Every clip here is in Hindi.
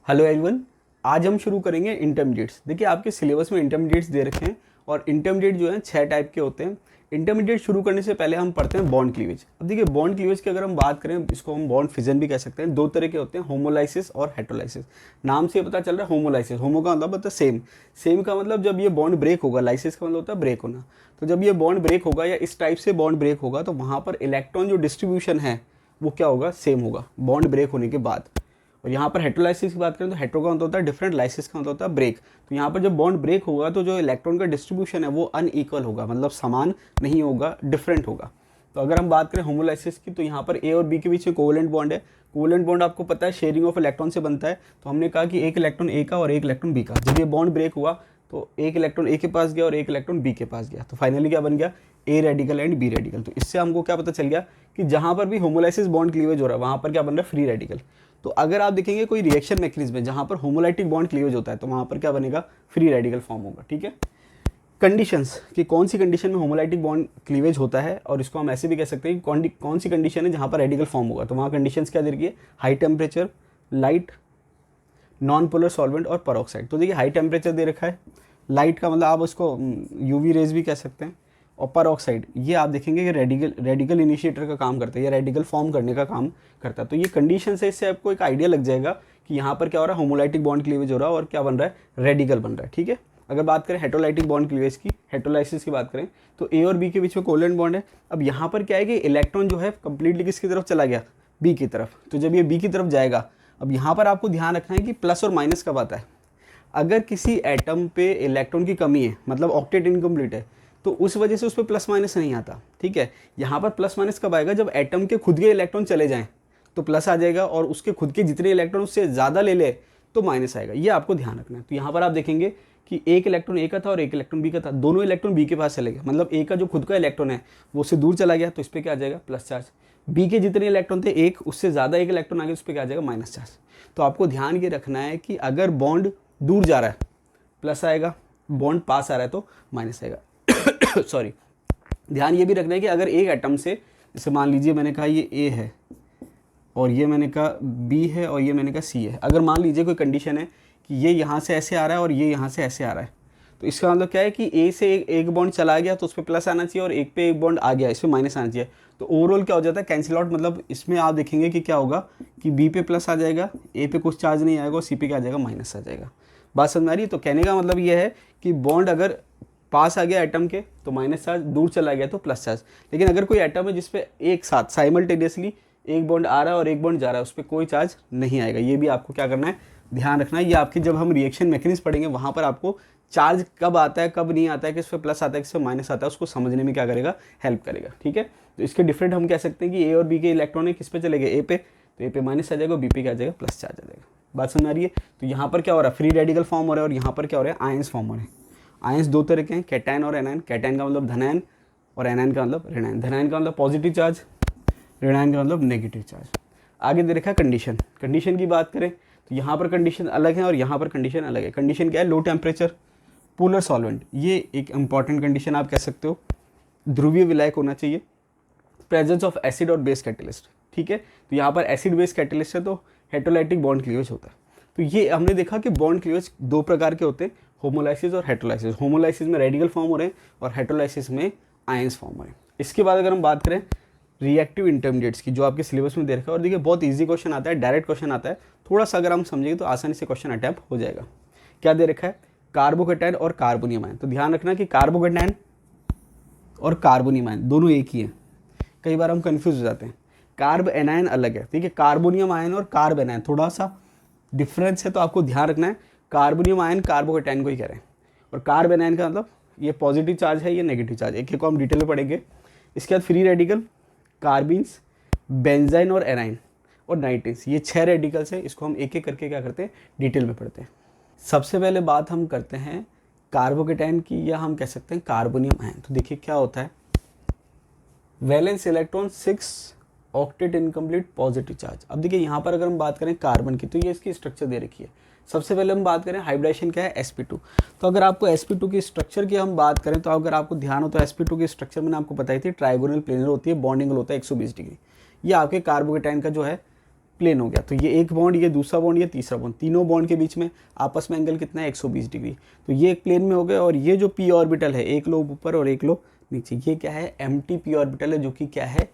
Hello everyone. आज हम शुरू करेंगे इंटरमीडिएट्स। देखिए आपके सिलेबस में इंटरमीडिएट्स दे रखे हैं और इंटरमीडिएट जो है 6 टाइप के होते हैं। इंटरमीडिएट शुरू करने से पहले हम पढ़ते हैं बॉन्ड क्लीवेज। अब देखिए बॉन्ड क्लीवेज की अगर हम बात करें, इसको हम बॉन्ड फिजन भी कह सकते हैं। 2 तरह के होते हैं, होमोलाइसिस और हेटेरोलाइसिस। नाम से पता चल रहा है होमोलाइसिस, होमो का मतलब होता है सेम, सेम का मतलब जब ये बॉन्ड ब्रेक होगा, लाइसिस का मतलब होता है ब्रेक होना। तो जब ये बॉन्ड ब्रेक होगा या इस टाइप से बॉन्ड ब्रेक होगा तो वहाँ पर इलेक्ट्रॉन जो डिस्ट्रीब्यूशन है वो क्या होगा, सेम होगा बॉन्ड ब्रेक होने के बाद। और यहाँ पर हेटेरोलाइसिस की बात करें तो हेटेरो का मतलब होता है डिफरेंट, लाइसिस का मतलब होता है ब्रेक। तो यहाँ पर जब बॉन्ड ब्रेक होगा तो जो इलेक्ट्रॉन का डिस्ट्रीब्यूशन है वो अनइक्वल होगा, मतलब समान नहीं होगा, डिफरेंट होगा। तो अगर हम बात करें होमोलाइसिस की तो यहाँ पर ए और बी के बीच में कोवेलेंट बॉन्ड है। कोवेलेंट बॉन्ड आपको पता है शेयरिंग ऑफ इलेक्ट्रॉन से बनता है। तो हमने कहा कि एक इलेक्ट्रॉन ए का और एक इलेक्ट्रॉन बी का, जब ये बॉन्ड ब्रेक हुआ तो एक इलेक्ट्रॉन ए के पास गया और एक इलेक्ट्रॉन बी के पास गया। तो फाइनली क्या बन गया, A radical and B radical. तो इससे हमको क्या पता चल गया कि जहाँ पर भी होमोलाइसिस बॉन्ड क्लीवेज हो रहा है वहाँ पर क्या बन रहा है, फ्री रेडिकल। तो अगर आप देखेंगे कोई रिएक्शन मैकेनिज्म है जहाँ पर होमोलाइटिक बॉन्ड क्लीवेज होता है तो वहाँ पर क्या बनेगा, फ्री रेडिकल फॉर्म होगा। ठीक है। कंडीशंस कि कौन सी कंडीशन में होमोलाइटिक बॉन्ड क्लीवेज होता है, और इसको हम ऐसे भी कह सकते हैं कि कौन सी कंडीशन है जहाँ पर रेडिकल फॉर्म होगा। तो वहाँ कंडीशंस क्या दे रखी है, high temperature, light, non polar solvent और पेरोक्साइड। तो देखिए हाई टेम्परेचर दे रखा है, लाइट का मतलब आप उसको यूवी रेज भी कह सकते हैं, और पेरोक्साइड ये आप देखेंगे कि रेडिकल इनिशिएटर का काम करता है, या रेडिकल फॉर्म करने का काम करता है। तो ये कंडीशन है, इससे आपको एक आइडिया लग जाएगा कि यहाँ पर क्या हो रहा है, होमोलाइटिक बॉन्ड क्लीवेज हो रहा है और क्या बन रहा है, रेडिकल बन रहा है। ठीक है। अगर बात करें हेटेरोलाइटिक बॉन्ड क्लीवेज की, हेटेरोलाइसिस की बात करें तो ए और बी के बीच में कोवेलेंट बॉन्ड है। अब यहाँ पर क्या है कि इलेक्ट्रॉन जो है कंप्लीटली किसकी तरफ चला गया, बी की तरफ। तो जब ये बी की तरफ जाएगा, अब यहाँ पर आपको ध्यान रखना है कि प्लस और माइनस कब आता है। अगर किसी एटम पे इलेक्ट्रॉन की कमी है, मतलब ऑक्टेट इनकम्प्लीट है, तो उस वजह से उस पर प्लस माइनस नहीं आता। ठीक है। यहाँ पर प्लस माइनस कब आएगा, जब एटम के खुद के इलेक्ट्रॉन चले जाएं तो प्लस आ जाएगा, और उसके खुद के जितने इलेक्ट्रॉन उससे ज़्यादा ले ले तो माइनस आएगा। ये आपको ध्यान रखना है। तो यहाँ पर आप देखेंगे कि एक इलेक्ट्रॉन ए का था और एक इलेक्ट्रॉन बी का था, दोनों इलेक्ट्रॉन बी के पास चले गए, मतलब ए का जो खुद का इलेक्ट्रॉन है वो उससे दूर चला गया, तो इस पर क्या आ जाएगा, प्लस चार्ज। बी के जितने इलेक्ट्रॉन थे एक, उससे ज़्यादा एक इलेक्ट्रॉन आ गया, उस पर क्या आ जाएगा, माइनस चार्ज। तो आपको ध्यान ये रखना है कि अगर बॉन्ड दूर जा रहा है प्लस आएगा, बॉन्ड पास आ रहा है तो माइनस आएगा। सॉरी। ध्यान ये भी रखना है कि अगर एक एटम से, जैसे मान लीजिए मैंने कहा ये ए है और ये मैंने कहा बी है और ये मैंने कहा सी है। अगर मान लीजिए कोई कंडीशन है कि ये यहाँ से ऐसे आ रहा है और ये यहाँ से ऐसे आ रहा है, तो इसका मतलब क्या है कि ए से एक बॉन्ड चला गया तो उस पर प्लस आना चाहिए, और एक पे एक बॉन्ड आ गया इस पर माइनस आना चाहिए। तो ओवरऑल क्या हो जाता है, कैंसिल आउट। मतलब इसमें आप देखेंगे कि क्या होगा कि बी पे प्लस आ जाएगा, ए पे कुछ चार्ज नहीं आएगा और सी पे क्या आ जाएगा, माइनस आ जाएगा। बात समझ आ रही है। तो कहने का मतलब ये है कि बॉन्ड अगर पास आ गया एटम के तो माइनस चार्ज, दूर चला गया तो प्लस चार्ज। लेकिन अगर कोई एटम है जिसपे एक साथ साइमल्टेनियसली एक बॉन्ड आ रहा है और एक बॉन्ड जा रहा है, उस पर कोई चार्ज नहीं आएगा। ये भी आपको क्या करना है, ध्यान रखना है। ये आपकी जब हम रिएक्शन मैकेनिज्म पढ़ेंगे वहाँ पर आपको चार्ज कब आता है कब नहीं आता है, किस पे प्लस आता है किस पे माइनस आता है, उसको समझने में क्या करेगा, हेल्प करेगा। ठीक है। तो इसके डिफरेंट हम कह सकते हैं कि ए और बी के इलेक्ट्रॉन किस पे चले गए, ए पे, तो ए पे माइनस आ जाएगा, बी पे क्या आ जाएगा, प्लस चार्ज आ जाएगा। बात समझ आ रही है। तो यहाँ पर क्या हो रहा है, फ्री रेडिकल फॉर्म हो रहा है, और यहाँ पर क्या हो रहा है, आयंस फॉर्म हो रहे हैं। आयंस 2 तरह के हैं, कैटायन और एनायन। कैटायन का मतलब धनायन और एनायन का मतलब ऋणायन। धनायन का मतलब पॉजिटिव चार्ज, ऋणायन का मतलब नेगेटिव चार्ज। आगे दे रखा है कंडीशन। कंडीशन की बात करें तो यहाँ पर कंडीशन अलग है और यहाँ पर कंडीशन अलग है। कंडीशन क्या है, लो टेम्परेचर, पोलर सॉल्वेंट, ये एक इंपॉर्टेंट कंडीशन आप कह सकते हो। ध्रुवीय विलायक होना चाहिए, प्रेजेंस ऑफ एसिड और बेस कैटेलिस्ट। ठीक है। तो यहाँ पर एसिड बेस कैटेलिस्ट है तो हेटेरोलाइटिक बॉन्ड क्लीवेज होता है। तो ये हमने देखा कि बॉन्ड क्लीवेज 2 प्रकार के होते हैं, होमोलाइसिस और हेटेरोलाइसिस। होमोलाइसिस में रेडिकल फॉर्म हो रहे हैं और हेटेरोलाइसिस में आयंस फॉर्म हो रहे हैं। इसके बाद अगर हम बात करें रिएक्टिव इंटरमीडिएट्स की, जो आपके सिलेबस में दे रखा है, और देखिए बहुत इजी क्वेश्चन आता है, डायरेक्ट क्वेश्चन आता है। थोड़ा सा अगर हम समझेंगे तो आसानी से क्वेश्चन अटैम्प्ट हो जाएगा। क्या दे रखा है, कार्बोकेटायन और कार्बोनियम आयन। तो ध्यान रखना कि कार्बोकेटायन और कार्बोनियम आयन दोनों एक ही है। कई बार हम कंफ्यूज हो जाते हैं, कार्ब एनायन अलग है। ठीक है। कार्बोनियम आयन और कार्ब एनायन थोड़ा सा डिफरेंस है, तो आपको ध्यान रखना है। कार्बोनियम आयन कार्बोकेटायन को ही कह रहे हैं, और कार्ब एनायन का मतलब ये पॉजिटिव चार्ज है, ये नेगेटिव चार्ज। एक को हम डिटेल में पढ़ेंगे। इसके बाद फ्री रेडिकल, कार्बीन्स, बेंजाइन और एनाइन और नाइट्रिन्स, ये 6 रेडिकल्स हैं। इसको हम एक एक करके क्या करते हैं, डिटेल में पढ़ते हैं। सबसे पहले बात हम करते हैं कार्बोकेटायन की, या हम कह सकते हैं कार्बोनियम आयन। तो देखिए क्या होता है, valence electron 6 octet incomplete positive charge. अब देखिए यहाँ पर अगर हम बात करें कार्बन की, तो ये इसकी स्ट्रक्चर दे रखी है। सबसे पहले हम बात करें हाइब्रिडेशन क्या है, sp2। तो अगर आपको sp2 की स्ट्रक्चर की हम बात करें तो अगर आपको ध्यान हो तो sp2 की स्ट्रक्चर मैंने आपको बताई थी, ट्राइगोनल प्लेनर होती है, बॉन्डिंग होता है 120 डिग्री। ये आपके कार्बोकेटायन का जो है प्लेन हो गया। तो ये एक बॉन्ड, ये दूसरा बॉन्ड, ये तीसरा बॉन्ड, तीनों बॉन्ड के बीच में आपस में एंगल कितना है 120 डिग्री। तो ये एक प्लेन में हो गया। और ये जो पी ऑर्बिटल है, एक लोब ऊपर और एक लोब नीचे, ये क्या है एम्प्टी पी ऑर्बिटल है, जो कि क्या है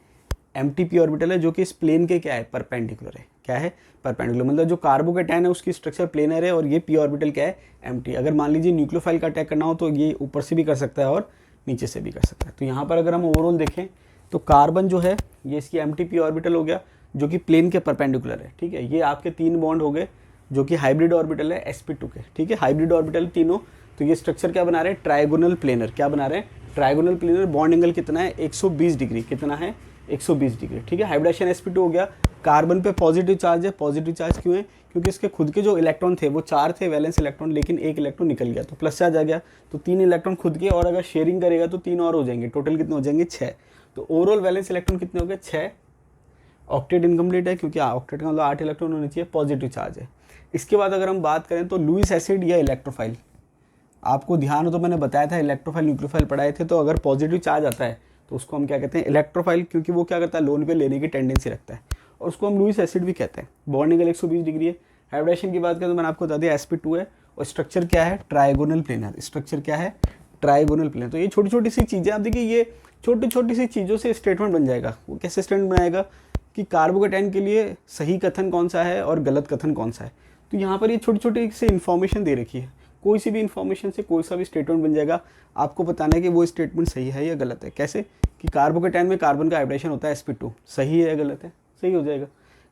एम्प्टी पी ऑर्बिटल है, जो कि इस प्लेन के क्या है परपेंडिकुलर है। क्या है परपेंडिकुलर, मतलब जो कार्बोकेटायन है उसकी स्ट्रक्चर प्लेनर है और ये पी ऑर्बिटल क्या है एम्प्टी। अगर मान लीजिए न्यूक्लियोफाइल का अटैक करना हो तो ये ऊपर से भी कर सकता है और नीचे से भी कर सकता है। तो यहाँ पर अगर हम ओवरऑल देखें तो कार्बन जो है ये इसकी एम्प्टी पी ऑर्बिटल हो गया, जो कि प्लेन के परपेंडिकुलर है। ठीक है, ये आपके 3 बॉन्ड हो गए जो कि हाइब्रिड ऑर्बिटल है sp2 के। ठीक है, हाइब्रिड ऑर्बिटल तीनों। तो ये स्ट्रक्चर क्या बना रहे हैं ट्रायगोनल प्लेनर। क्या बना रहे हैं ट्रायगोनल प्लेनर। बॉन्ड एंगल कितना है 120 डिग्री। कितना है 120 डिग्री। ठीक है, हाइब्रिडाइजेशन sp2 हो गया। कार्बन पे पॉजिटिव चार्ज है। पॉजिटिव चार्ज क्यों है, क्योंकि इसके खुद के जो इलेक्ट्रॉन थे वो 4 थे वैलेंस इलेक्ट्रॉन, लेकिन एक इलेक्ट्रॉन निकल गया तो प्लस चार्ज आ गया। तो 3 इलेक्ट्रॉन खुद के, और अगर शेयरिंग करेगा तो 3 और हो जाएंगे, टोटल कितने हो जाएंगे 6। तो ओवरऑल वैलेंस इलेक्ट्रॉन कितने हो गए 6। ऑक्टेट इनकम्प्लीट है क्योंकि ऑक्टेट का मतलब 8 इलेक्ट्रॉन होने चाहिए, पॉजिटिव चार्ज है। इसके बाद अगर हम बात करें तो लुईस एसिड या इलेक्ट्रोफाइल, आपको ध्यान हो तो मैंने बताया था इलेक्ट्रोफाइल न्यूक्लियोफाइल पढ़ाए थे। तो अगर पॉजिटिव चार्ज आता है तो उसको हम क्या कहते हैं इलेक्ट्रोफाइल, क्योंकि वो क्या करता है लोन पे लेने की टेंडेंसी रखता है, और उसको हम लुईस एसिड भी कहते हैं। बॉन्ड एंगल 120 डिग्री है। हाइब्रिडाइजेशन की बात करें तो मैंने आपको बता दिया sp2 है और स्ट्रक्चर क्या है ट्रायगोनल प्लेनर। स्ट्रक्चर क्या है ट्रायगोनल प्लेनर। तो ये छोटी छोटी सी चीज़ें, आप देखिए ये छोटी छोटी सी चीज़ों से स्टेटमेंट बन जाएगा। वो कैसे स्टेटमेंट बनाएगा कि कार्बोकेटाइन के लिए सही कथन कौन सा है और गलत कथन कौन सा है। तो यहाँ पर ये छोटी छोटी सी इन्फॉर्मेशन दे रखी है, कोई सी भी इन्फॉर्मेशन से कोई सा भी स्टेटमेंट बन जाएगा। आपको बताना है कि वो स्टेटमेंट सही है या गलत है। कैसे कि कार्बोकेटाइन में कार्बन का हाइब्रिडेशन होता है sp2, सही है या गलत है, सही हो जाएगा।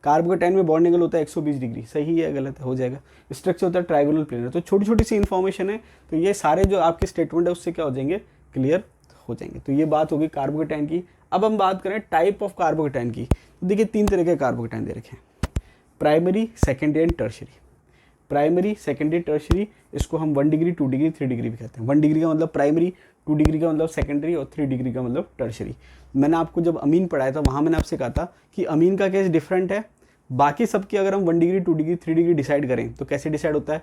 कार्बोकेटाइन में बॉन्ड एंगल होता है 120 डिग्री, सही है या गलत है, हो जाएगा। स्ट्रक्चर होता है ट्रायगोनल प्लेनर। तो छोटी छोटी सी इन्फॉर्मेशन है, तो ये सारे जो आपके स्टेटमेंट है उससे क्या हो जाएंगे क्लियर हो जाएंगे। तो ये बात होगी कार्बोकेटाइन की। अब हम बात करें टाइप ऑफ कार्बोकेटाइन की, तो देखिए 3 तरह के कार्बोकेटाइन दे रखे हैं, primary, secondary and tertiary. Primary, secondary, tertiary, इसको हम 1 डिग्री, 2 डिग्री, 3 डिग्री भी कहते हैं। 1 डिग्री का मतलब प्राइमरी, 2 डिग्री का मतलब सेकेंडरी और 3 डिग्री का मतलब टर्शरी। मैंने आपको जब अमीन पढ़ाया था वहाँ मैंने आपसे कहा था कि अमीन का केस डिफरेंट है। बाकी सबकी अगर हम 1 डिग्री, 2 डिग्री, 3 डिग्री डिसाइड करें तो कैसे डिसाइड होता है।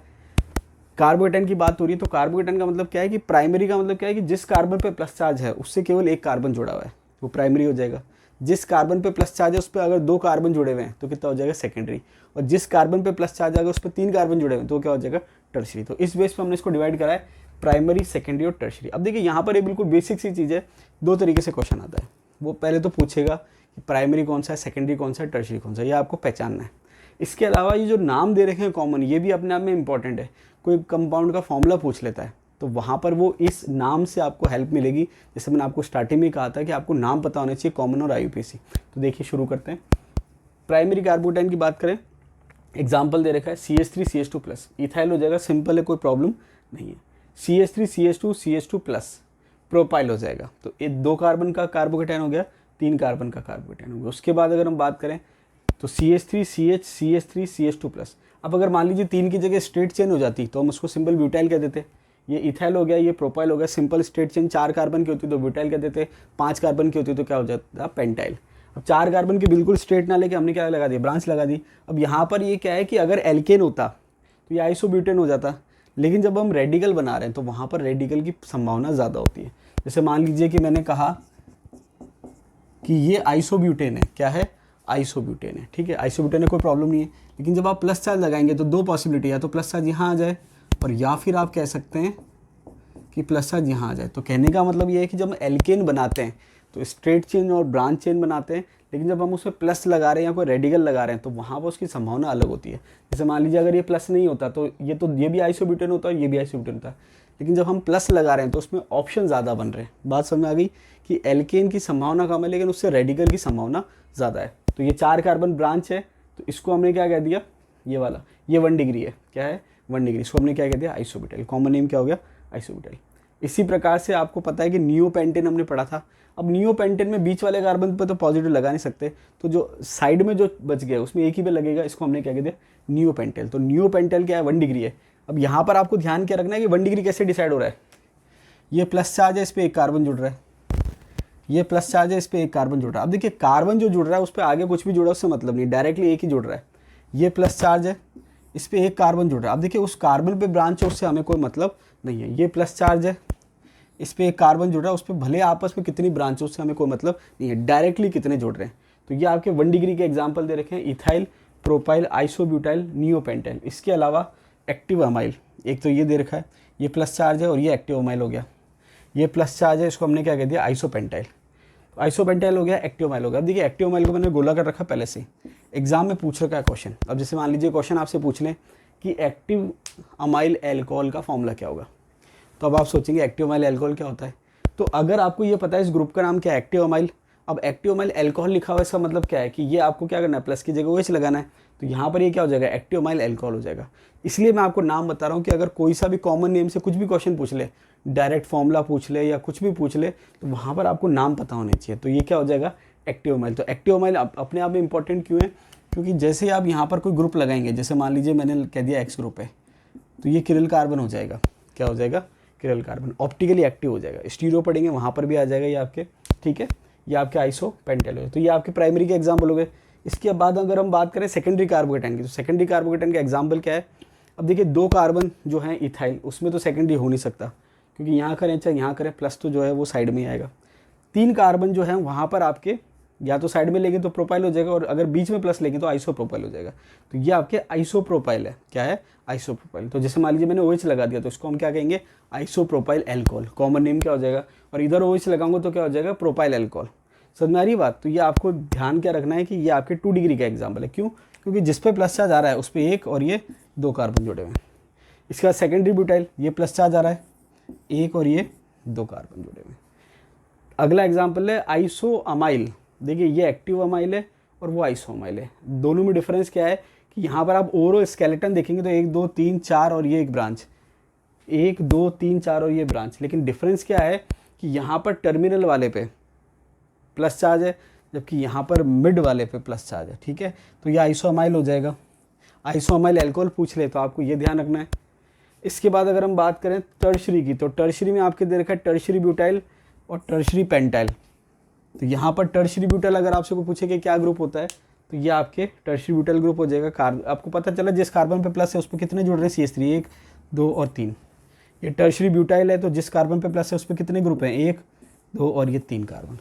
कार्बोकेटाइन की बात हो रही है तो कार्बोकेटाइन का मतलब क्या है कि प्राइमरी का मतलब क्या है कि जिस कार्बन पे प्लस चार्ज है उससे केवल एक कार्बन जुड़ा हुआ है, वो प्राइमरी हो जाएगा। जिस कार्बन पे प्लस चार्ज है उस पर अगर 2 कार्बन जुड़े हुए हैं तो कितना हो जाएगा सेकेंडरी। और जिस कार्बन पे प्लस चार्ज आएगा उस पर 3 कार्बन जुड़े हुए हैं तो क्या हो जाएगा टर्शरी। तो इस बेस पे हमने इसको डिवाइड करा है प्राइमरी, सेकेंडरी और टर्शरी। अब देखिए यहाँ पर ये बिल्कुल बेसिक सी चीज़ है, 2 तरीके से क्वेश्चन आता है। वो पहले तो पूछेगा कि प्राइमरी कौन सा है, सेकेंडरी कौन सा है, टर्शरी कौन सा है, ये आपको पहचानना है। इसके अलावा ये जो नाम दे रखे हैं कॉमन, ये भी अपने आप में इंपॉर्टेंट है। कोई कंपाउंड का फॉर्मूला पूछ लेता है तो वहाँ पर वो इस नाम से आपको हेल्प मिलेगी। जैसे मैंने आपको स्टार्टिंग में कहा था कि आपको नाम पता होना चाहिए कॉमन और IUPAC। तो देखिए शुरू करते हैं। प्राइमरी कार्बोकेटाइन की बात करें, एग्जाम्पल दे रखा है CH3CH2+, इथाइल हो जाएगा, सिंपल है, कोई प्रॉब्लम नहीं है। CH3CH2CH2+, प्रोपाइल हो जाएगा। तो ये 2 कार्बन का कार्बोकेटाइन हो गया, 3 कार्बन का कार्बोकेटाइन हो गया। उसके बाद अगर हम बात करें तो CH3CH CH3CH2+। अब अगर मान लीजिए 3 की जगह स्ट्रेट चेन हो जाती तो हम उसको सिंपल ब्यूटाइल कह देते। ये इथाइल हो गया, ये प्रोपाइल हो गया, सिंपल स्ट्रेट चेन 4 कार्बन की होती तो ब्यूटाइल कह देते, 5 कार्बन की होती तो क्या हो जाता पेंटाइल। अब 4 कार्बन की बिल्कुल स्ट्रेट ना लेके हमने क्या लगा दी ब्रांच लगा दी। अब यहाँ पर ये क्या है कि अगर एल्केन होता तो ये आइसोब्यूटेन हो जाता, लेकिन जब हम रेडिकल बना रहे हैं तो वहाँ पर रेडिकल की संभावना ज़्यादा होती है। जैसे मान लीजिए कि मैंने कहा कि ये आइसोब्यूटेन है, क्या है आइसोब्यूटेन है, ठीक है आइसोब्यूटेन है, कोई प्रॉब्लम नहीं है। लेकिन जब आप प्लस चार्ज लगाएंगे तो 2 पॉसिबिलिटी है, तो प्लस चार्ज यहाँ आ जाए और या फिर आप कह सकते हैं कि प्लस चार्ज यहाँ आ जाए। तो कहने का मतलब ये है कि जब हम एल्केन बनाते हैं तो स्ट्रेट चेन और ब्रांच चेन बनाते हैं, लेकिन जब हम उसमें प्लस लगा रहे हैं या कोई रेडिकल लगा रहे हैं तो वहाँ पर उसकी संभावना अलग होती है। जैसे मान लीजिए अगर ये प्लस नहीं होता तो ये भी आइसोब्यूटेन होता है, ये भी आइसोब्यूटेन होता है, लेकिन जब हम प्लस लगा रहे हैं तो उसमें ऑप्शन ज़्यादा बन रहे हैं। बात समझ में आ गई कि एल्केन की संभावना कम है लेकिन उससे रेडिकल की संभावना ज़्यादा है। तो ये 4 कार्बन ब्रांच है तो इसको हमने क्या कह दिया, ये वाला ये 1 डिग्री है, क्या है 1 डिग्री, इसको हमने क्या कह दिया आइसोब्यूटाइल। कॉमन नेम क्या हो गया आइसोब्यूटाइल। इसी प्रकार से आपको पता है कि नियोपेंटेन हमने पढ़ा था। अब नियोपेंटेन में बीच वाले कार्बन पर तो पॉजिटिव लगा नहीं सकते, तो जो साइड में जो बच गया उसमें एक ही पे लगेगा, इसको हमने क्या कह दिया नियोपेंटेल। तो नियोपेंटेल क्या है 1 डिग्री है। अब यहाँ पर आपको ध्यान क्या रखना है कि 1 डिग्री कैसे डिसाइड हो रहा है। ये प्लस चार्ज है, इस पर एक कार्बन जुड़ रहा है, ये प्लस चार्ज है, इस पर एक कार्बन जुड़ रहा है। अब देखिए कार्बन जो जुड़ रहा है उस पर आगे कुछ भी जुड़ा है उससे मतलब नहीं, डायरेक्टली एक ही जुड़ रहा है। ये प्लस चार्ज है, इस पर एक कार्बन जुड़ रहा है। अब देखिए उस कार्बन पे ब्रांच है उससे हमें कोई मतलब नहीं है। ये प्लस चार्ज है, इस पर एक कार्बन जुड़ रहा है, उस पर भले आपस में कितनी ब्रांच है उससे हमें कोई मतलब नहीं है, डायरेक्टली कितने जुड़ रहे हैं। तो ये आपके 1 डिग्री के एग्जाम्पल दे रखे हैं, इथाइल, प्रोपाइल आइसोब्यूटाइल नियोपेंटाइल। इसके अलावा एक्टिव अमाइल, एक तो ये दे रखा है, ये प्लस चार्ज है और ये एक्टिव अमाइल हो गया, ये प्लस चार्ज है, इसको हमने क्या कह दिया आइसोपेंटाइल। तो आइसोपेंटाइल हो गया, एक्टिव अमाइल हो गया। अब देखिए एक्टिव अमाइल को मैंने गोला कर रखा पहले से, एग्जाम में पूछ रखा है क्वेश्चन। अब जैसे मान लीजिए क्वेश्चन आपसे पूछ लें कि एक्टिव अमाइल एल्कोहल का फॉर्मूला क्या होगा, तो अब आप सोचेंगे एक्टिव अमाइल एल्कोहल क्या होता है। तो अगर आपको ये पता है इस ग्रुप का नाम क्या है, एक्टिव अमाइल, अब एक्टिव अमाइल एल्कोहल लिखा हुआ है, इसका मतलब क्या है कि ये आपको क्या करना है, प्लस की जगह OH लगाना है। तो यहाँ पर ये क्या हो जाएगा, एक्टिव अमाइल एल्कोहल हो जाएगा। इसलिए मैं आपको नाम बता रहा हूँ कि अगर कोई सा भी कॉमन नेम से कुछ भी क्वेश्चन पूछ ले, डायरेक्ट फॉर्मूला पूछ ले या कुछ भी पूछ ले, तो वहाँ पर आपको नाम पता होने चाहिए। तो ये क्या हो जाएगा, एक्टिव अमाइल। तो एक्टिव अमाइल अपने आप में इंपॉर्टेंट क्यों है, क्योंकि जैसे ही आप यहाँ पर कोई ग्रुप लगाएंगे, जैसे मान लीजिए मैंने कह दिया X ग्रुप है, तो ये किरिल कार्बन हो जाएगा, क्या हो जाएगा, किरिल कार्बन, ऑप्टिकली एक्टिव हो जाएगा। स्टीरियो पढ़ेंगे वहाँ पर भी आ जाएगा ये आपके, ठीक है, ये आपके आइसोपेंटाइल हो। तो ये आपके प्राइमरी के एग्जाम्पल हो गए। इसके बाद अगर हम बात करें सेकेंडरी कार्बोकेटाइन की, तो सेकेंडरी कार्बोकेटाइन का एग्जाम्पल क्या है। अब देखिए 2 कार्बन जो है इथाइल, उसमें तो सेकेंडरी हो नहीं सकता, क्योंकि यहाँ करें चाहे यहाँ करें प्लस तो जो है वो साइड में ही आएगा। 3 कार्बन जो है वहाँ पर आपके या तो साइड में लेंगे तो प्रोपाइल हो जाएगा, और अगर बीच में प्लस लेंगे तो आइसोप्रोपाइल हो जाएगा। तो ये आपके आइसोप्रोपाइल है, क्या है, आइसोप्रोपाइल। तो जैसे मान लीजिए मैंने OH लगा दिया, तो इसको हम क्या कहेंगे, आइसोप्रोपाइल एल्कोहल, कॉमन नेम क्या हो जाएगा, और इधर OH लगाऊंगा तो क्या हो जाएगा, प्रोपाइल एल्कोहल। समझ में आ रही बात। तो ये आपको ध्यान क्या रखना है कि ये आपके 2 डिग्री का एग्जाम्पल है। क्यों, क्योंकि जिस पे प्लस चार्ज आ रहा है उस पर 1 और ये 2 कार्बन जुड़े हुए हैं। इसके बाद सेकेंडरी ब्यूटाइल, ये प्लस चार्ज आ रहा है, 1 और ये 2 कार्बन जुड़े हुए हैं। अगला एग्जाम्पल है आइसो अमाइल। देखिए ये एक्टिव अमाइल है और वो आइसो अमाइल है। दोनों में डिफरेंस क्या है कि यहाँ पर आप ओरो स्केलेटन देखेंगे तो 1 2 3 4 और ये एक ब्रांच, 1 2 3 4 और ये ब्रांच। लेकिन डिफरेंस क्या है कि यहाँ पर टर्मिनल वाले पे प्लस चार्ज है, जबकि यहाँ पर मिड वाले पे प्लस चार्ज है, ठीक है। तो ये आइसोअमाइल हो जाएगा। आइसोअमाइल अल्कोहल पूछ ले तो आपको ये ध्यान रखना है। इसके बाद अगर हम बात करें टर्शरी की, तो टर्शरी में आपके दे रखा है टर्शरी ब्यूटाइल और टर्शरी पेंटाइल। तो यहाँ पर टर्शरी ब्यूटाइल अगर आपसे को पूछे कि क्या ग्रुप होता है, तो ये आपके टर्शरी ब्यूटाइल ग्रुप हो जाएगा। आपको पता चला जिस कार्बन पे प्लस है उस पर कितने जुड़ रहे हैं, CH3, 1 2 और 3। ये टर्शरी ब्यूटाइल है, तो जिस कार्बन पे प्लस है उस पर कितने ग्रुप हैं, 1 2 और ये 3 कार्बन।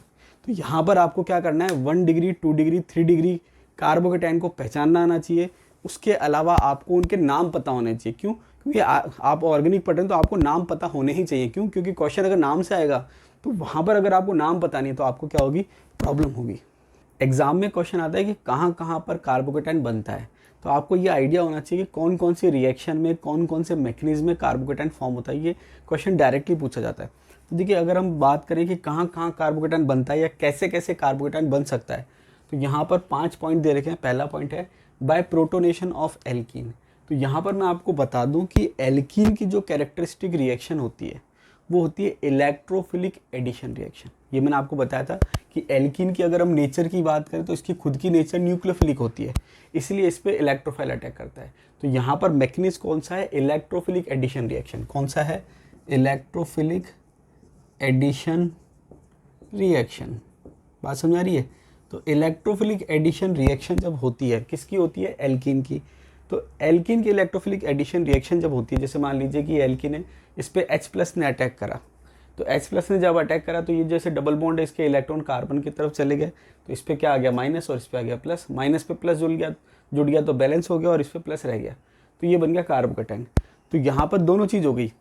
तो यहाँ पर आपको क्या करना है, 1 डिग्री 2 डिग्री 3 डिग्री कार्बोकेटाइन को पहचानना आना चाहिए। उसके अलावा आपको उनके नाम पता होने चाहिए। क्यों? क्योंकि आप ऑर्गेनिक पढ़ रहे हैं तो आपको नाम पता होने ही चाहिए। क्यों? क्योंकि क्वेश्चन अगर नाम से आएगा तो वहाँ पर अगर आपको नाम पता नहीं तो आपको क्या होगी, प्रॉब्लम होगी। एग्जाम में क्वेश्चन आता है कि कहाँ कहाँ पर कार्बोकेटाइन बनता है, तो आपको ये आइडिया होना चाहिए कि कौन कौन से रिएक्शन में कौन कौन से मैकेनिज्म में कार्बोकेटाइन फॉर्म होता है। ये क्वेश्चन डायरेक्टली पूछा जाता है। तो देखिए अगर हम बात करें कि कहाँ कहाँ कार्बोकेटाइन बनता है या कैसे कैसे कार्बोकेटाइन बन सकता है, तो यहाँ पर 5 पॉइंट दे रखे हैं। पहला पॉइंट है बाय प्रोटोनेशन ऑफ एल्कीन। तो यहाँ पर मैं आपको बता दूँ कि एल्कीन की जो कैरेक्टरिस्टिक रिएक्शन होती है वो होती है इलेक्ट्रोफिलिक एडिशन रिएक्शन। ये मैंने आपको बताया था कि एल्कीन की अगर हम नेचर की बात करें तो इसकी खुद की नेचर न्यूक्लियोफिलिक होती है, इसलिए इस पर इलेक्ट्रोफाइल अटैक करता है। तो यहाँ पर मैकेनिज्म कौन सा है, इलेक्ट्रोफिलिक एडिशन रिएक्शन। कौन सा है, इलेक्ट्रोफिलिक एडिशन रिएक्शन। बात समझ आ रही है? तो इलेक्ट्रोफिलिक एडिशन रिएक्शन जब होती है, किसकी होती है, एल्कीन की। तो एल्कीन की इलेक्ट्रोफिलिक एडिशन रिएक्शन जब होती है, जैसे मान लीजिए कि एल्कीन है, इस पर H+ ने अटैक करा, तो H+ ने जब अटैक करा तो ये जैसे डबल बॉन्ड है, इसके इलेक्ट्रॉन कार्बन की तरफ चले गए, तो इस पर क्या आ गया, माइनस, और इस पर आ गया प्लस। माइनस पे प्लस जुड़ गया तो बैलेंस हो गया, और इस पर प्लस रह गया, तो ये बन गया कार्बोकेटाइन। तो यहाँ पर दोनों चीज़ हो गई,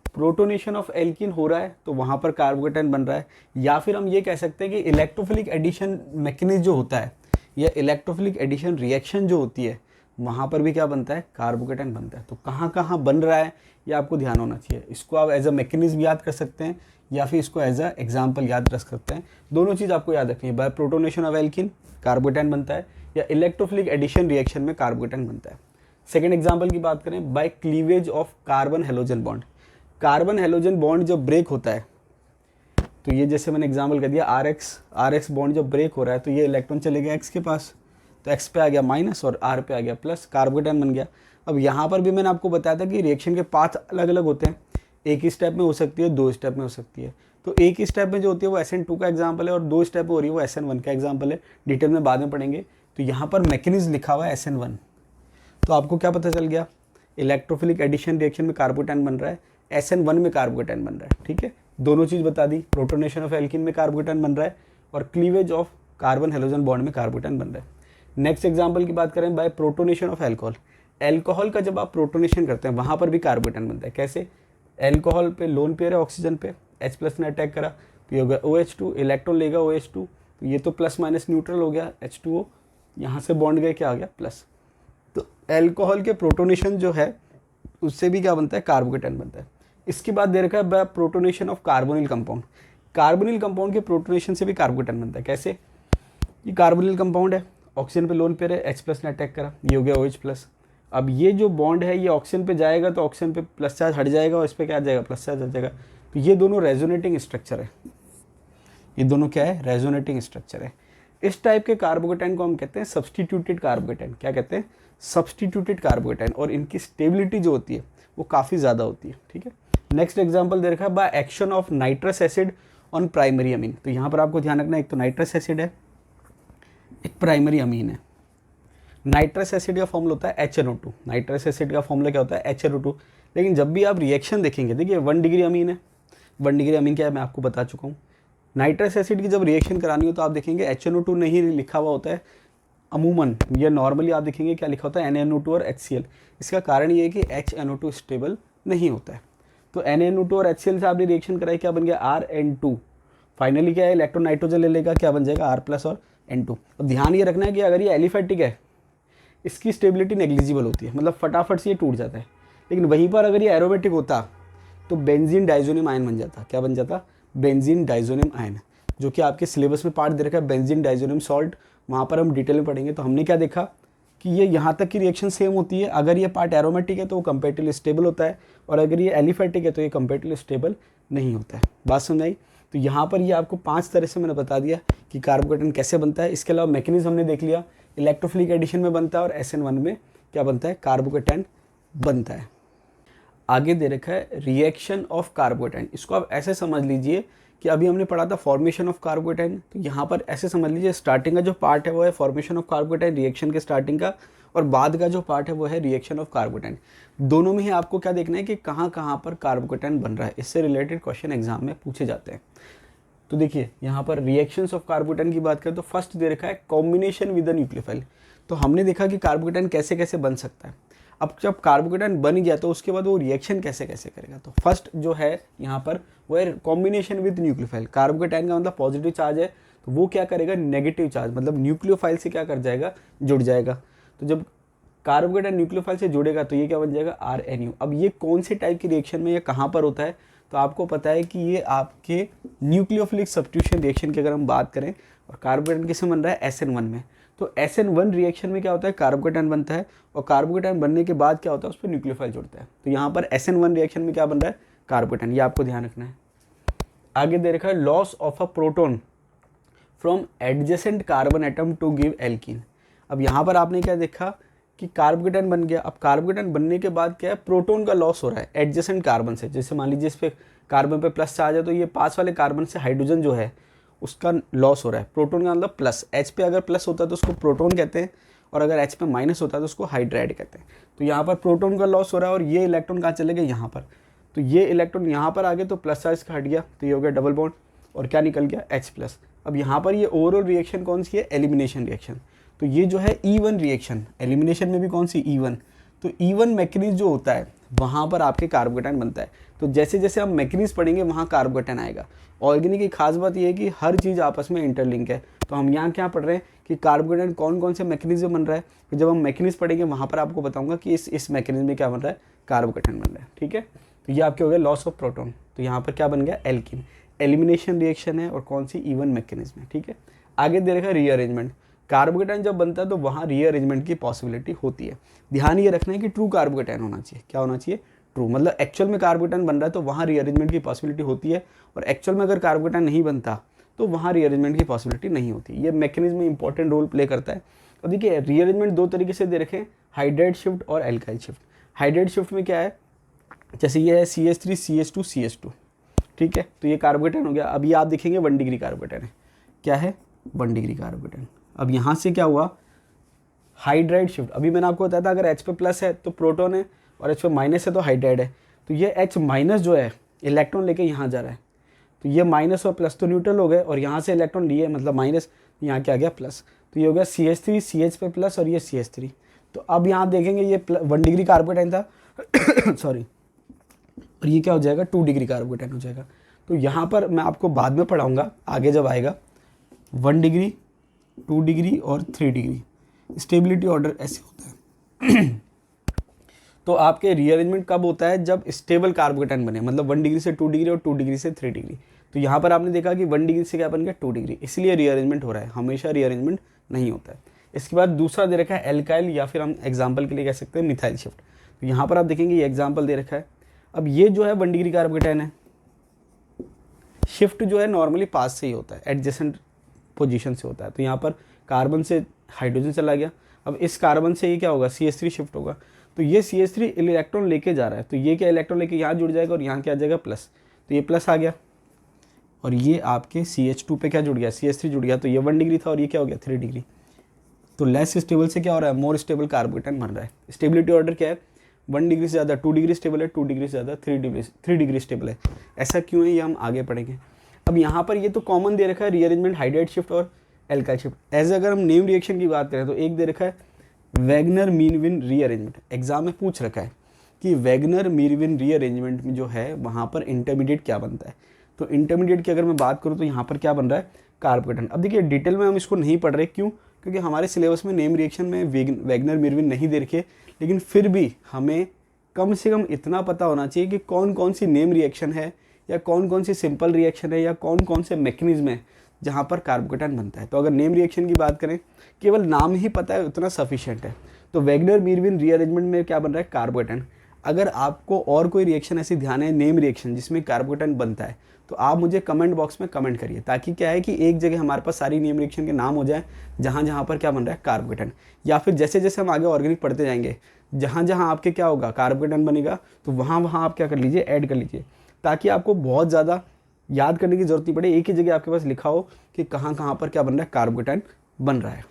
प्रोटोनेशन ऑफ एल्कीन हो रहा है तो वहाँ पर कार्बोकेटाइन बन रहा है, या फिर हम ये कह सकते हैं कि इलेक्ट्रोफिलिक एडिशन मैकेनिज्म जो होता है या इलेक्ट्रोफिलिक एडिशन रिएक्शन जो होती है वहाँ पर भी क्या बनता है, कार्बोकेटाइन बनता है। तो कहाँ कहाँ बन रहा है ये आपको ध्यान होना चाहिए। इसको आप एज अ मैकेनिज्म याद कर सकते हैं या फिर इसको एज अ एग्जाम्पल याद रख सकते हैं। दोनों चीज़ आपको याद रखनी है, by protonation of alkene carbocation बनता है या इलेक्ट्रोफिलिक एडिशन रिएक्शन में कार्बोकेटाइन बनता है। सेकेंड एग्जाम्पल की बात करें, by cleavage of carbon halogen bond. Carbon halogen bond जब ब्रेक होता है, तो ये जैसे मैंने एग्जाम्पल कर दिया RX बॉन्ड जब ब्रेक हो रहा है तो ये इलेक्ट्रॉन चले गया X के पास, तो X पे आ गया माइनस और R पे आ गया प्लस, कार्बोकेटाइन बन गया। अब यहाँ पर भी मैंने आपको बताया था कि रिएक्शन के पाथ अलग अलग होते हैं, एक ही स्टेप में हो सकती है, 2 स्टेप में हो सकती है। तो एक ही स्टेप में जो होती है वो SN2 का एग्जाम्पल है, और 2 स्टेप हो रही है वो SN1 का एग्जाम्पल है। डिटेल में बाद में पढ़ेंगे। तो यहाँ पर मैकेनिज्म लिखा हुआ है SN1, तो आपको क्या पता चल गया, इलेक्ट्रोफिलिक एडिशन रिएक्शन में कार्बोकेटाइन बन रहा है, SN1 में कार्बोकेटाइन बन रहा है। ठीक है, दोनों चीज़ बता दी, प्रोटोनेशन ऑफ एल्कीन में कार्बोकेटाइन बन रहा है और cleavage of carbon halogen bond में कार्बोकेटाइन बन रहा है। नेक्स्ट एग्जाम्पल की बात करें by protonation of alcohol. Alcohol का जब आप प्रोटोनेशन करते हैं वहाँ पर भी कार्बोकेटाइन बनता है। कैसे? एल्कोहल पे लोन पेयर है ऑक्सीजन पे, H प्लस ने अटैक करा तो ये हो गया OH2, इलेक्ट्रॉन लेगा OH2, तो ये तो प्लस माइनस न्यूट्रल हो गया H2O, यहाँ से बॉन्ड गए क्या आ गया प्लस। तो एल्कोहल के प्रोटोनेशन जो है उससे भी क्या बनता है, कार्बोकेटाइन बनता है। इसके बाद दे रखा है by protonation of carbonyl compound. Carbonyl compound के प्रोटोनेशन से भी कार्बोकेटाइन बनता है। कैसे? ये कार्बोनिल कंपाउंड है, ऑक्सीजन पे लोन पेयर है, H प्लस ने अटैक करा, ये हो गया OH प्लस। अब ये जो बॉन्ड है ये ऑक्सीजन पे जाएगा तो ऑक्सीजन पे प्लस चार्ज हट जाएगा और इस पे क्या आ जाएगा, प्लस चार्ज हट जाएगा। तो ये दोनों रेजोनेटिंग स्ट्रक्चर है, ये दोनों क्या है, रेजोनेटिंग स्ट्रक्चर है। इस टाइप के कार्बोकेटाइन को हम कहते हैं सब्सटीट्यूटेड कार्बोकेटाइन। क्या कहते हैं, सब्सटीट्यूटेड कार्बोकेटाइन। और इनकी स्टेबिलिटी जो होती है वो काफ़ी ज़्यादा होती है। ठीक है, नेक्स्ट एग्जाम्पल दे रखा है by action of nitrous acid on primary amine. तो यहाँ पर आपको ध्यान रखना है, एक तो नाइट्रस एसिड है, एक प्राइमरी अमीन है। नाइट्रस एसिड का फॉर्मूला होता है HNO2। नाइट्रस एसिड का फॉर्मूला क्या होता है, HNO2। लेकिन जब भी आप रिएक्शन देखेंगे, देखिए 1 डिग्री अमीन है। 1 डिग्री अमीन क्या है मैं आपको बता चुका हूँ। नाइट्रस एसिड की जब रिएक्शन करानी हो तो आप देखेंगे HNO2 नहीं लिखा हुआ होता है अमूमन, ये नॉर्मली आप देखेंगे क्या लिखा होता है, NaNO2 और HCl। इसका कारण ये है कि HNO2 स्टेबल नहीं होता है। तो NaNO2 और HCl से आपने रिएक्शन कराई, क्या बन गया, RN2। फाइनली क्या है, इलेक्ट्रॉन नाइट्रोजन ले लेगा, क्या बन जाएगा, R प्लस और N2। अब ध्यान ये रखना है कि अगर ये एलिफेटिक है इसकी स्टेबिलिटी नेग्लिजिबल होती है, मतलब फटाफट से ये टूट जाता है। लेकिन वहीं पर अगर ये एरोमेटिक होता तो बेंजीन डाइजोनियम आयन बन जाता। क्या बन जाता, बेंजीन डाइजोनियम आयन, जो कि आपके सिलेबस में पार्ट दे रखा है बेंजीन डाइजोनियम सॉल्ट। वहाँ पर हम डिटेल में पढ़ेंगे। तो हमने क्या देखा कि ये यहाँ तक की रिएक्शन सेम होती है। अगर ये पार्ट एरोमेटिक है तो वो कंपेरेटिवली स्टेबल होता है, और अगर ये एलिफेटिक है तो ये कंपेरेटिवली स्टेबल नहीं होता है। बात समझ आई? तो यहाँ पर ये आपको 5 तरह से मैंने बता दिया कि कार्बोकेटाइन कैसे बनता है। इसके अलावा मैकेनिज्म हमने देख लिया, इलेक्ट्रोफिलिक एडिशन में बनता है और SN1 में क्या बनता है, कार्बोकेटाइन बनता है। आगे दे रखा है रिएक्शन ऑफ कार्बोकेटाइन। इसको आप ऐसे समझ लीजिए कि अभी हमने पढ़ा था फॉर्मेशन ऑफ कार्बोकेटाइन, तो यहाँ पर ऐसे समझ लीजिए स्टार्टिंग का जो पार्ट है वो है फॉर्मेशन ऑफ कार्बोकेटाइन, रिएक्शन के स्टार्टिंग का, और बाद का जो पार्ट है वो है रिएक्शन ऑफ कार्बोकेटाइन। दोनों में ही आपको क्या देखना है कि कहाँ कहाँ पर कार्बोकेटाइन बन रहा है। इससे रिलेटेड क्वेश्चन एग्जाम में पूछे जाते हैं। तो देखिए यहाँ पर रिएक्शंस ऑफ कार्बोकेटाइन की बात करें तो फर्स्ट दे रखा है कॉम्बिनेशन विद द न्यूक्लियोफाइल। तो हमने देखा कि कार्बोकेटाइन कैसे कैसे बन सकता है। अब जब कार्बोकेटाइन बन गया तो उसके बाद वो रिएक्शन कैसे कैसे करेगा। तो फर्स्ट जो है यहाँ पर वो है कॉम्बिनेशन विद न्यूक्लियोफाइल। कार्बोकेटाइन का मतलब पॉजिटिव चार्ज है, तो वो क्या करेगा, नेगेटिव चार्ज मतलब न्यूक्लियोफाइल से क्या कर जाएगा, जुड़ जाएगा। तो जब कार्बोकेटाइन न्यूक्लियोफाइल से जुड़ेगा तो ये क्या बन जाएगा, RNU। अब ये कौन से टाइप की रिएक्शन में, ये कहाँ पर होता है, तो आपको पता है कि ये आपके न्यूक्लियोफिलिक सब्स्टिट्यूशन रिएक्शन की अगर हम बात करें, और कार्बोकेटाइन किसमें बन रहा है, SN1 में। तो SN1 रिएक्शन में क्या होता है, कार्बोकेटाइन बनता है, और कार्बोकेटाइन बनने के बाद क्या होता है, उस पर न्यूक्लियोफाइल जुड़ता है। तो यहाँ पर SN1 रिएक्शन में क्या बन रहा है, कार्बोकेटाइन। ये आपको ध्यान रखना है। आगे दे रखा है loss of a proton from adjacent carbon atom to give alkene. अब यहाँ पर आपने क्या देखा कि कार्बोकेटाइन बन गया। अब कार्बोकेटाइन बनने के बाद क्या है, प्रोटोन का लॉस हो रहा है एडजेसेंट कार्बन से। जैसे मान लीजिए इस पे कार्बन पे प्लस चार्ज है, तो ये पास वाले कार्बन से हाइड्रोजन जो है उसका लॉस हो रहा है। प्रोटोन का मतलब प्लस, H पे अगर प्लस होता है तो उसको प्रोटोन कहते हैं, और अगर H पे माइनस होता है तो उसको हाइड्राइड कहते हैं। तो यहाँ पर प्रोटोन का लॉस हो रहा है, और ये इलेक्ट्रॉन कहाँ चले गए, यहाँ पर। तो ये इलेक्ट्रॉन यहाँ पर आ गए तो प्लस चार्ज का हट गया, तो ये हो गया डबल बॉन्ड, और क्या निकल गया, H प्लस। अब यहाँ पर ये ओवरऑल रिएक्शन कौन सी है, एलिमिनेशन रिएक्शन। तो ये जो है E1 रिएक्शन, एलिमिनेशन में भी कौन सी, E1। तो E1 मैकेनिज्म जो होता है वहाँ पर आपके कार्बोकेटाइन बनता है। तो जैसे जैसे हम मैकेनिज्म पढ़ेंगे वहाँ कार्बोकेटाइन आएगा। ऑर्गेनिक की खास बात ये है कि हर चीज़ आपस में इंटरलिंक है। तो हम यहाँ क्या पढ़ रहे हैं कि कार्बोकेटाइन कौन कौन से मैकेनिज्म बन रहा है, तो जब हम मैकेनिज्म पढ़ेंगे वहाँ पर आपको बताऊँगा कि इस मैकेनिज्म में क्या बन रहा है, कार्बोकेटाइन बन रहा है। ठीक है, तो ये आपके हो गया लॉस ऑफ प्रोटोन। तो यहाँ पर क्या बन गया, एल्कीन। एलिमिनेशन रिएक्शन है और कौन सी, E1 मैकेनिज्म है। ठीक है, आगे दे रखा है रीअरेंजमेंट। कार्बोकेटाइन जब बनता है तो वहाँ रीअरेंजमेंट की पॉसिबिलिटी होती है। ध्यान ये रखना है कि ट्रू कार्बोकेटाइन होना चाहिए। क्या होना चाहिए, ट्रू, मतलब एक्चुअल में कार्बोकेटाइन बन रहा है तो वहाँ रीअरेंजमेंट की पॉसिबिलिटी होती है, और एक्चुअल में अगर कार्बोकेटाइन नहीं बनता तो वहाँ रीअरेंजमेंट की पॉसिबिलिटी नहीं होती। ये मैकेनिज्म में इंपॉर्टेंट रोल प्ले करता है। अब देखिए रीअरेंजमेंट दो तरीके से दे रखे हैं, हाइड्राइड शिफ्ट और एल्काइल शिफ्ट। हाइड्राइड शिफ्ट में क्या है, जैसे ये है CH3 CH2 CH2, ठीक है, तो ये कार्बोकेटाइन हो गया। अब ये आप देखेंगे 1 डिग्री कार्बोकेटाइन है। क्या है, 1 डिग्री कार्बोकेटाइन। अब यहाँ से क्या हुआ, हाइड्राइड शिफ्ट। अभी मैंने आपको बताया था अगर H पे प्लस है तो प्रोटोन है, और H पे माइनस है तो हाइड्राइड है। तो ये H माइनस जो है इलेक्ट्रॉन लेके यहाँ जा रहा है, तो ये माइनस और प्लस तो न्यूट्रल हो गए, और यहाँ से इलेक्ट्रॉन लिए मतलब माइनस, यहाँ क्या आ गया प्लस। तो ये हो गया CH3 CH पे प्लस और ये CH3। तो अब यहाँ देखेंगे ये 1 डिग्री कार्बोकेटाइन था सॉरी, और ये क्या हो जाएगा 2 डिग्री कार्बोकेटाइन हो जाएगा। तो यहाँ पर मैं आपको बाद में पढ़ाऊँगा आगे जब आएगा, 1 डिग्री 2 डिग्री और 3 डिग्री स्टेबिलिटी ऑर्डर ऐसे होता है। तो आपके रीअरेंजमेंट कब होता है, जब स्टेबल कार्बोकेटाइन बने, मतलब 1 डिग्री से 2 डिग्री और 2 डिग्री से 3 डिग्री। तो यहाँ पर आपने देखा कि 1 डिग्री से क्या बन गया 2 डिग्री, इसलिए रीअरेंजमेंट हो रहा है, हमेशा रीअरेंजमेंट नहीं होता है। इसके बाद दूसरा दे रखा है एल्काइल, या फिर हम एग्जाम्पल के लिए कह सकते हैं मिथाइल शिफ्ट। तो यहाँ पर आप देखेंगे ये एग्जाम्पल दे रखा है। अब ये जो है 1 डिग्री कार्बोकेटाइन है, शिफ्ट जो है नॉर्मली पास से ही होता है, एडजेसेंट पोजीशन से होता है। तो यहाँ पर कार्बन से हाइड्रोजन चला गया, अब इस कार्बन से ये क्या होगा CH3 शिफ्ट होगा। तो ये CH3 इलेक्ट्रॉन लेके जा रहा है, तो ये क्या इलेक्ट्रॉन लेके यहाँ जुड़ जाएगा और यहाँ क्या आ जाएगा प्लस, तो ये प्लस आ गया। और ये आपके CH2 पे क्या जुड़ गया CH3 जुड़ गया, तो ये 1 डिग्री था और ये क्या हो गया 3 डिग्री। तो लेस स्टेबल से क्या हो रहा है, मोर स्टेबल कार्बोकेटाइन बन रहा है। स्टेबिलिटी ऑर्डर क्या है, 1 डिग्री से ज़्यादा 2 डिग्री स्टेबल है, 2 डिग्री से ज़्यादा 3 डिग्री स्टेबल है। ऐसा क्यों है ये हम आगे पढ़ेंगे। अब यहाँ पर ये तो कॉमन दे रखा है रीअरेंजमेंट हाइड्राइड शिफ्ट और एल्काइल शिफ्ट। एज अगर हम नेम रिएक्शन की बात करें तो एक दे रखा है वैगनर मीरविन रीअरेंजमेंट, एग्जाम में पूछ रखा है कि वैगनर मीरविन रीअरेंजमेंट में जो है वहाँ पर इंटरमीडिएट क्या बनता है। तो इंटरमीडिएट की अगर मैं बात करूँ तो यहाँ पर क्या बन रहा है कार्बोकेटाइन। अब देखिए डिटेल में हम इसको नहीं पढ़ रहे, क्यों, क्योंकि हमारे सिलेबस में नेम रिएक्शन में वैगनर मीरविन नहीं दे रखे, लेकिन फिर भी हमें कम से कम इतना पता होना चाहिए कि कौन कौन सी नेम रिएक्शन है या कौन कौन सी सिंपल रिएक्शन है या कौन कौन से मैकेनिज्म है जहाँ पर कार्बोकेटाइन बनता है। तो अगर नेम रिएक्शन की बात करें, केवल नाम ही पता है उतना सफिशिएंट है। तो वैगनर मीरविन रीअरेंजमेंट में क्या बन रहा है कार्बोकेटाइन। अगर आपको और कोई रिएक्शन ऐसी ध्यान है नेम रिएक्शन जिसमें कार्बोकेटाइन बनता है, तो आप मुझे कमेंट बॉक्स में कमेंट करिए, ताकि क्या है कि एक जगह हमारे पास सारी नेम रिएक्शन के नाम हो जाए जहाँ जहाँ पर क्या बन रहा है कार्बोकेटाइन। या फिर जैसे जैसे हम आगे ऑर्गेनिक पढ़ते जाएंगे, जहाँ जहाँ आपके क्या होगा कार्बोकेटाइन बनेगा, तो वहाँ वहाँ आप क्या कर लीजिए ऐड कर लीजिए, ताकि आपको बहुत ज़्यादा याद करने की जरूरत नहीं पड़े, एक ही जगह आपके पास लिखा हो कि कहाँ कहाँ पर क्या बन रहा है कार्बोकेटाइन बन रहा है।